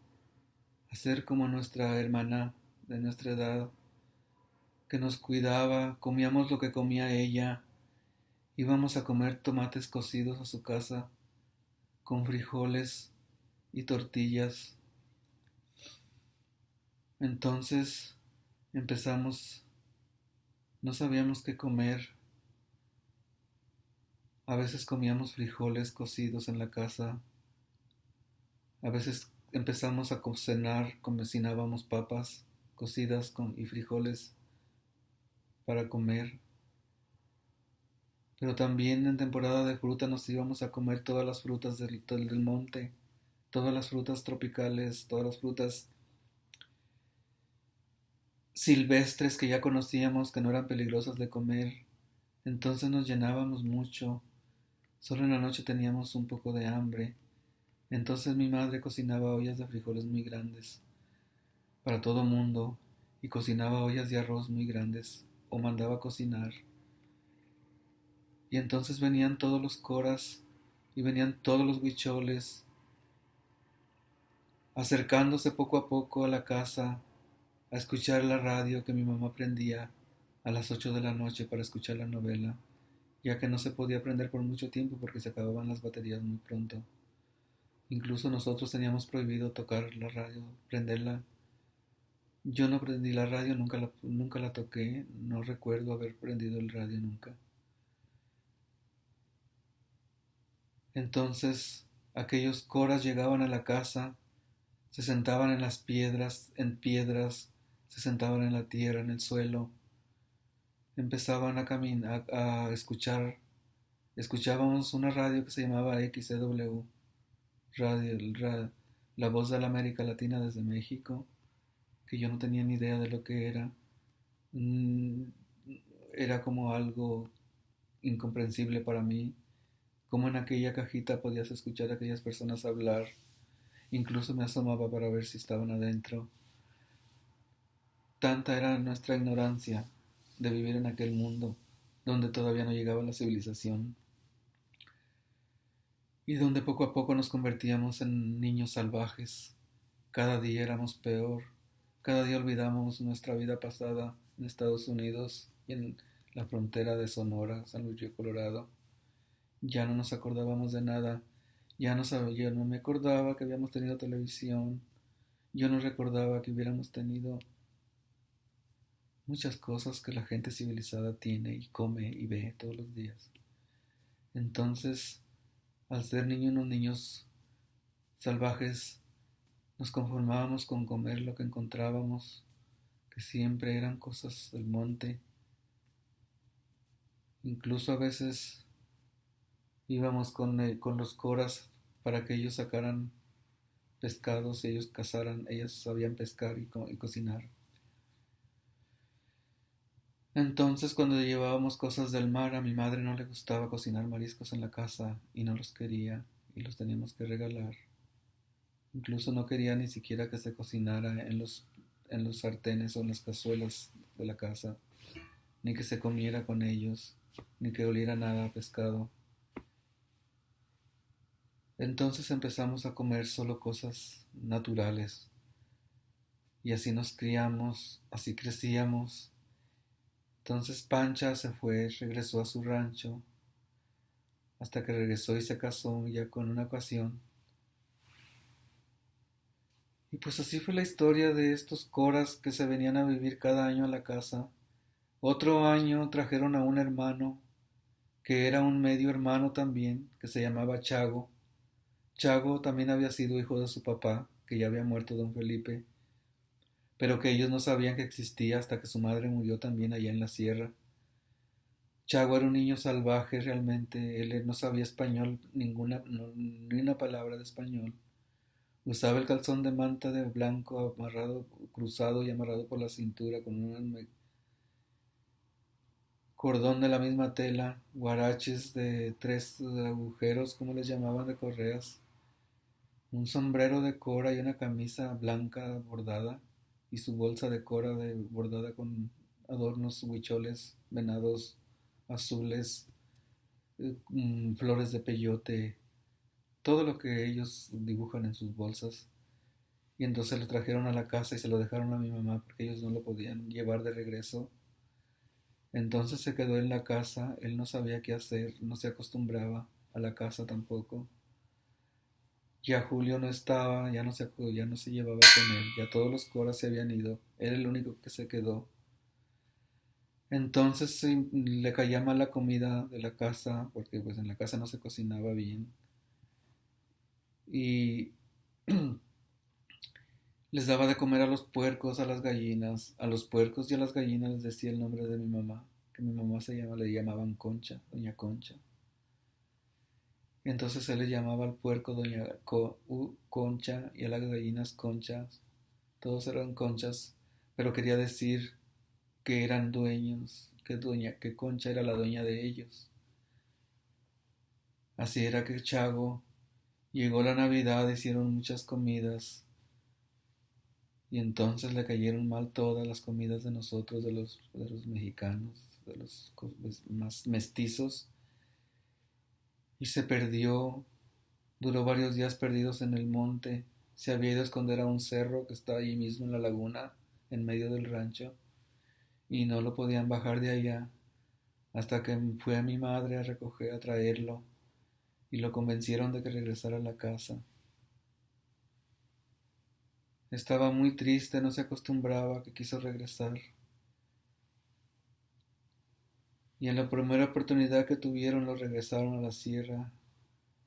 a ser como nuestra hermana de nuestra edad, que nos cuidaba, comíamos lo que comía ella, íbamos a comer tomates cocidos a su casa, con frijoles y tortillas. Entonces empezamos, no sabíamos qué comer, a veces comíamos frijoles cocidos en la casa, a veces empezamos a cocinábamos papas cocidas y frijoles para comer. Pero también en temporada de fruta nos íbamos a comer todas las frutas del monte, todas las frutas tropicales, todas las frutas silvestres que ya conocíamos, que no eran peligrosas de comer. Entonces nos llenábamos mucho. Solo en la noche teníamos un poco de hambre. Entonces mi madre cocinaba ollas de frijoles muy grandes para todo mundo y cocinaba ollas de arroz muy grandes o mandaba cocinar. Y entonces venían todos los coras y venían todos los huicholes acercándose poco a poco a la casa a escuchar la radio que mi mamá prendía a las 8 de la noche para escuchar la novela, ya que no se podía prender por mucho tiempo porque se acababan las baterías muy pronto. Incluso nosotros teníamos prohibido tocar la radio, prenderla. Yo no prendí la radio, nunca la toqué, no recuerdo haber prendido el radio nunca. Entonces aquellos coras llegaban a la casa, se sentaban en las piedras, se sentaban en la tierra, en el suelo, empezaban a caminar, a escuchar, escuchábamos una radio que se llamaba XCW, la voz de la América Latina desde México, que yo no tenía ni idea de lo que era. Mm, Era como algo incomprensible para mí, como en aquella cajita podías escuchar a aquellas personas hablar. Incluso me asomaba para ver si estaban adentro. Tanta era nuestra ignorancia de vivir en aquel mundo donde todavía no llegaba la civilización y donde poco a poco nos convertíamos en niños salvajes. Cada día éramos peor, cada día olvidábamos nuestra vida pasada en Estados Unidos y en la frontera de Sonora, San Luis Río Colorado. Ya no nos acordábamos de nada, yo no me acordaba que habíamos tenido televisión, yo no recordaba que hubiéramos tenido muchas cosas que la gente civilizada tiene y come y ve todos los días. Entonces, al ser unos niños salvajes, nos conformábamos con comer lo que encontrábamos, que siempre eran cosas del monte. Incluso a veces íbamos con los coras para que ellos sacaran pescados, ellos cazaran, ellas sabían pescar y cocinar. Entonces cuando llevábamos cosas del mar, a mi madre no le gustaba cocinar mariscos en la casa y no los quería y los teníamos que regalar. Incluso no quería ni siquiera que se cocinara en los sartenes o en las cazuelas de la casa, ni que se comiera con ellos, ni que oliera nada a pescado. Entonces empezamos a comer solo cosas naturales y así nos criamos, así crecíamos. Entonces Pancha se fue, regresó a su rancho, hasta que regresó y se casó ya con una ocasión. Y pues así fue la historia de estos coras que se venían a vivir cada año a la casa. Otro año trajeron a un hermano, que era un medio hermano también, que se llamaba Chago. Chago también había sido hijo de su papá, que ya había muerto don Felipe, pero que ellos no sabían que existía hasta que su madre murió también allá en la sierra. Chago era un niño salvaje realmente, él no sabía español, ni una palabra de español. Usaba el calzón de manta de blanco amarrado, cruzado y amarrado por la cintura con un cordón de la misma tela, guaraches de 3 agujeros, como les llamaban, de correas, un sombrero de cora y una camisa blanca bordada, y su bolsa de cora bordada con adornos huicholes, venados azules, flores de peyote, todo lo que ellos dibujan en sus bolsas. Y entonces lo trajeron a la casa y se lo dejaron a mi mamá porque ellos no lo podían llevar de regreso. Entonces se quedó en la casa, él no sabía qué hacer, no se acostumbraba a la casa tampoco. Ya Julio no estaba, ya no se llevaba con él, ya todos los coras se habían ido, era el único que se quedó. Entonces sí, le caía mal la comida de la casa, porque pues en la casa no se cocinaba bien. Y les daba de comer a los puercos, a las gallinas, a los puercos y a las gallinas les decía el nombre de mi mamá, que mi mamá le llamaban Concha, doña Concha. Y entonces él le llamaba al puerco Concha y a las gallinas Conchas, todos eran Conchas, pero quería decir que eran dueños, que Concha era la dueña de ellos. Así era que Chago llegó la Navidad, hicieron muchas comidas y entonces le cayeron mal todas las comidas de nosotros, de los mexicanos, de los más mestizos, y se perdió, duró varios días perdidos en el monte, se había ido a esconder a un cerro que está allí mismo en la laguna, en medio del rancho, y no lo podían bajar de allá, hasta que fue a mi madre a recoger, a traerlo, y lo convencieron de que regresara a la casa. Estaba muy triste, no se acostumbraba, que quiso regresar. Y en la primera oportunidad que tuvieron lo regresaron a la sierra,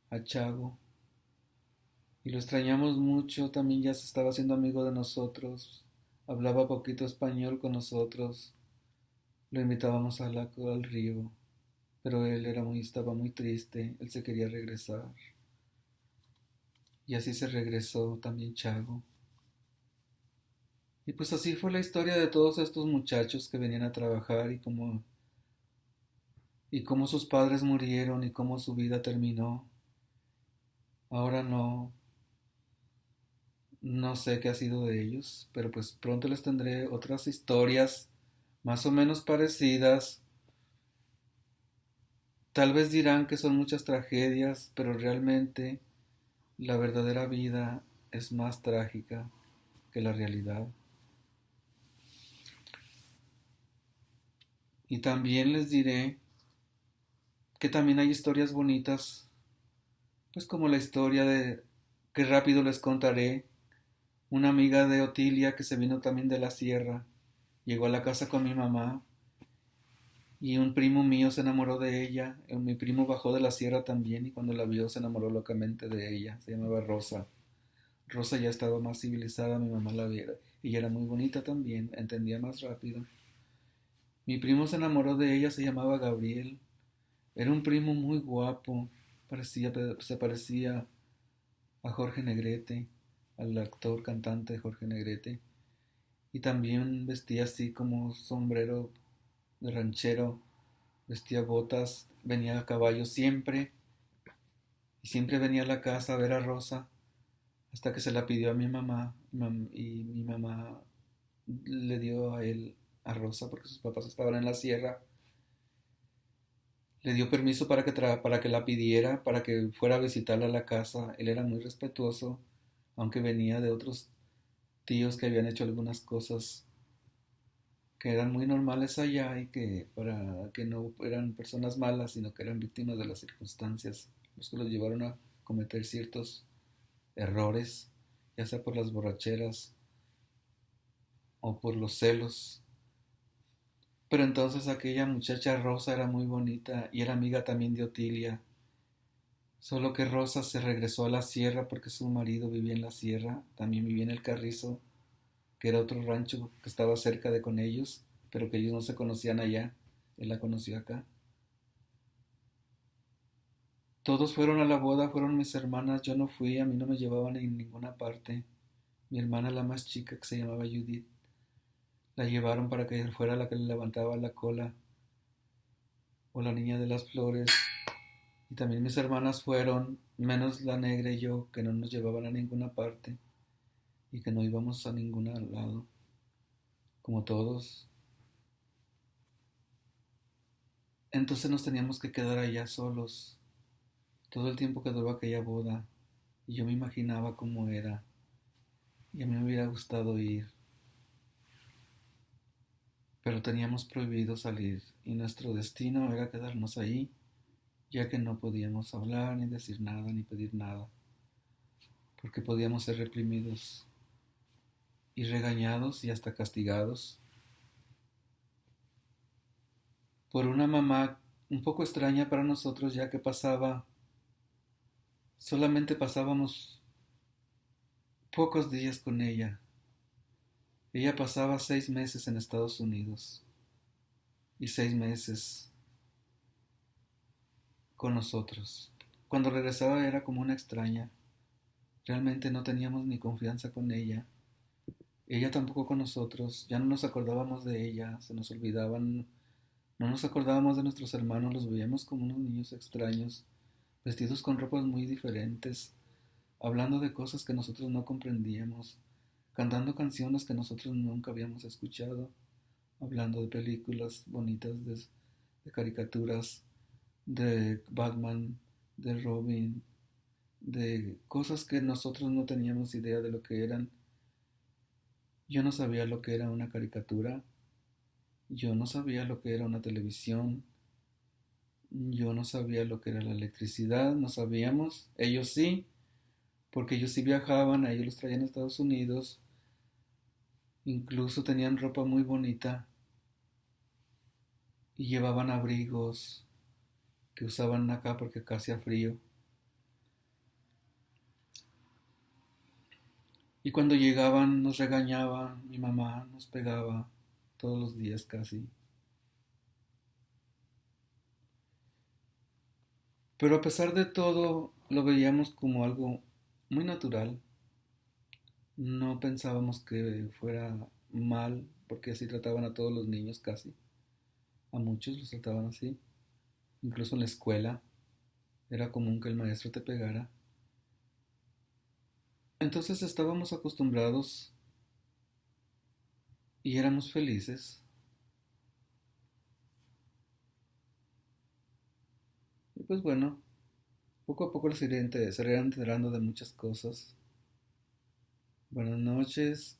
a Chago. Y lo extrañamos mucho, también ya se estaba haciendo amigo de nosotros. Hablaba poquito español con nosotros. Lo invitábamos al río, pero estaba muy triste, él se quería regresar. Y así se regresó también Chago. Y pues así fue la historia de todos estos muchachos que venían a trabajar y cómo sus padres murieron y cómo su vida terminó. Ahora no sé qué ha sido de ellos, pero pues pronto les tendré otras historias más o menos parecidas. Tal vez dirán que son muchas tragedias, pero realmente la verdadera vida es más trágica que la realidad. Y también les diré que también hay historias bonitas, pues como la historia de, que rápido les contaré, una amiga de Otilia que se vino también de la sierra, llegó a la casa con mi mamá y un primo mío se enamoró de ella. Mi primo bajó de la sierra también y cuando la vio se enamoró locamente de ella. Se llamaba Rosa. Rosa ya estaba más civilizada, mi mamá la viera. Y era muy bonita también, entendía más rápido. Mi primo se enamoró de ella, se llamaba Gabriel. Era un primo muy guapo, se parecía a Jorge Negrete, al actor cantante Jorge Negrete, y también vestía así como sombrero de ranchero, vestía botas, venía a caballo siempre, y siempre venía a la casa a ver a Rosa, hasta que se la pidió a mi mamá, y mi mamá le dio a él a Rosa porque sus papás estaban en la sierra. Le dio permiso para que la pidiera, para que fuera a visitarla a la casa. Él era muy respetuoso, aunque venía de otros tíos que habían hecho algunas cosas que eran muy normales allá y que para que no eran personas malas, sino que eran víctimas de las circunstancias, los que los llevaron a cometer ciertos errores, ya sea por las borracheras o por los celos. Pero entonces aquella muchacha Rosa era muy bonita y era amiga también de Otilia. Solo que Rosa se regresó a la sierra porque su marido vivía en la sierra, también vivía en el Carrizo, que era otro rancho que estaba cerca de con ellos, pero que ellos no se conocían allá. Él la conoció acá. Todos fueron a la boda, fueron mis hermanas, yo no fui, a mí no me llevaban en ninguna parte. Mi hermana, la más chica, que se llamaba Judith, la llevaron para que fuera la que le levantaba la cola, o la niña de las flores. Y también mis hermanas fueron, menos la negra y yo, que no nos llevaban a ninguna parte y que no íbamos a ningún lado, como todos. Entonces nos teníamos que quedar allá solos todo el tiempo que duró aquella boda. Y yo me imaginaba cómo era. Y a mí me hubiera gustado ir. Pero teníamos prohibido salir. Y nuestro destino era quedarnos ahí, ya que no podíamos hablar, ni decir nada, ni pedir nada. Porque podíamos ser reprimidos y regañados y hasta castigados por una mamá un poco extraña para nosotros, ya que solamente pasábamos pocos días con ella. Ella pasaba 6 meses en Estados Unidos y 6 meses con nosotros. Cuando regresaba era como una extraña. Realmente no teníamos ni confianza con ella. Ella tampoco con nosotros. Ya no nos acordábamos de ella. Se nos olvidaban. No nos acordábamos de nuestros hermanos. Los veíamos como unos niños extraños, vestidos con ropas muy diferentes, hablando de cosas que nosotros no comprendíamos, cantando canciones que nosotros nunca habíamos escuchado, hablando de películas bonitas, de caricaturas, de Batman, de Robin, de cosas que nosotros no teníamos idea de lo que eran. Yo no sabía lo que era una caricatura, yo no sabía lo que era una televisión, yo no sabía lo que era la electricidad, no sabíamos, ellos sí, porque ellos sí viajaban, a ellos los traían a Estados Unidos, incluso tenían ropa muy bonita y llevaban abrigos que usaban acá porque acá hacía frío. Y cuando llegaban nos regañaba, mi mamá nos pegaba todos los días casi. Pero a pesar de todo lo veíamos como algo muy natural. No pensábamos que fuera mal porque así trataban a todos los niños casi. A muchos los trataban así. Incluso en la escuela era común que el maestro te pegara. Entonces estábamos acostumbrados y éramos felices. Y pues bueno, poco a poco se irán enterando de muchas cosas. Buenas noches,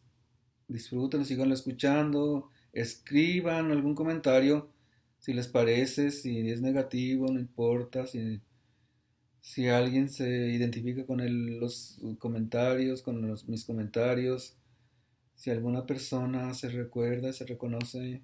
disfruten, sigan escuchando, escriban algún comentario si les parece, si es negativo, no importa, si alguien se identifica con los comentarios, con mis comentarios, si alguna persona se recuerda, se reconoce